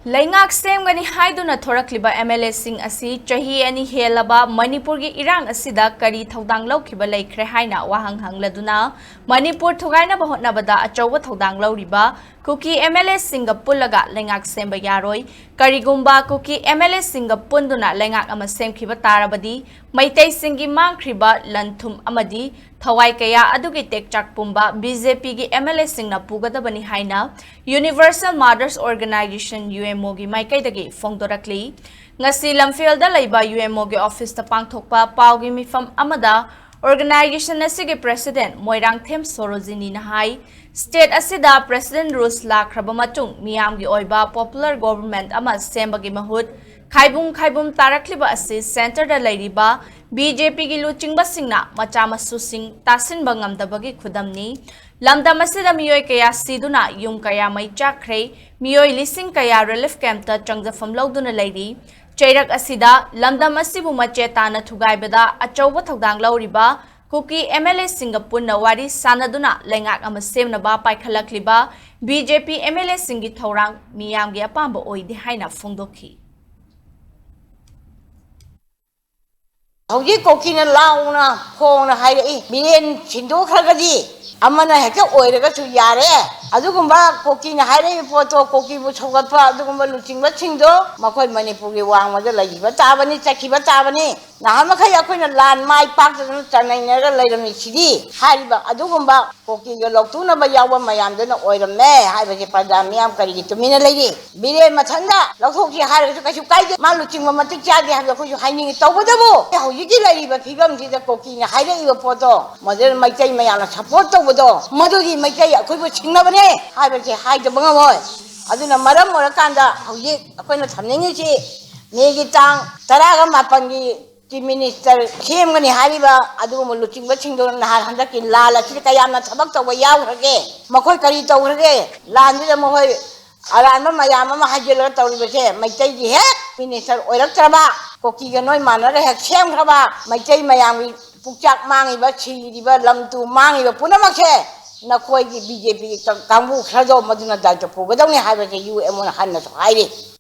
Leingak semgani haiduna thorakliba MLA sing asi chahi ani helaba Manipur gi irang asida kari thodang laukhiba laikhre haina wahang hangladuna Manipur thugaina bahotna bada achowa thodang lauriba KUKI MLA singa pullaga leingak semba yaroi karigumba KUKI MLA singa punduna leingak ama semkhiba tarabadi maitai singi mangkhriba lanthum amadi thawai kaya adugi tekchak pumba BJP gi MLA singna pugadabani haina Universal Mothers Organization UMO gi maikaidagi fongdorakli ngasi lamfielda laiba UMO gi office ta pangthokpa paugi mifam amada organization asigi president Moirang Them Sorojini na hai state asida president rules lakraba matung miyam gi oiba popular government ama sembagi mahut khaibum tarakliba asi center da lairiba BJP gi luchingba singna macha masu sing tasin bangam dabagi khudamni lamdam asida miyoi kaya siduna yum kaya mai chakre miyoi lising kaya relief camp ta changjafam lawduna lairi chairak asida lamdam asibu macheta na thugaibada achauba thodang lawriba KUKI MLA Singapore na wari sanaduna leingak ama semnaba paikhalakliba BJP MLA singi thorang miyam gi apamba oidi haina fongdokhi Hauji KUKI na launa khona hairi bilen chindu khagadi amana hekta oiraga su yare adugumba KUKI na hairi poto KUKI bu chogatpa adugumba luchingba chingdo makoi Manipur gi wangmada laiba tabani chakiba tabani nahama khai akoina lan mai pak da chanainaga lairami sidi hariba adugumba KUKI ga loktuna ba yawa mayamdana oirame haiba ke padamiyam kari tumina lairi bile mathanda lokhoki hariga kachu kaide ma luchingba matik chadi habda ko haini tawbadabu hauji gi laiba phigam sida KUKI na hairi iba poto madel maitai mayana support tawbado madudi maitai akoibo chingnabane haiba ke haida bangamoi aduna maram morakanda hauji akoina thamningi megi tang taraga mapangi Minister Kimgani Hariba, Adumu looking watching the Handaki Lala, Chikayana, Tabak, Yawrage, Makoi Karito, Landida Mohoy, Arama, Mayama, Hajila, Tawibate, my Taji Head, Minister Oiratraba, Kokiganoi Manor, had Sham Raba, my Tay Mayami, Pukak Mangi, Bachi, Lam to Mangi, Punamache, Nakoi, BJP, Kambu, Krado, Maduna Data, but only have a UMO Hanna to hide it.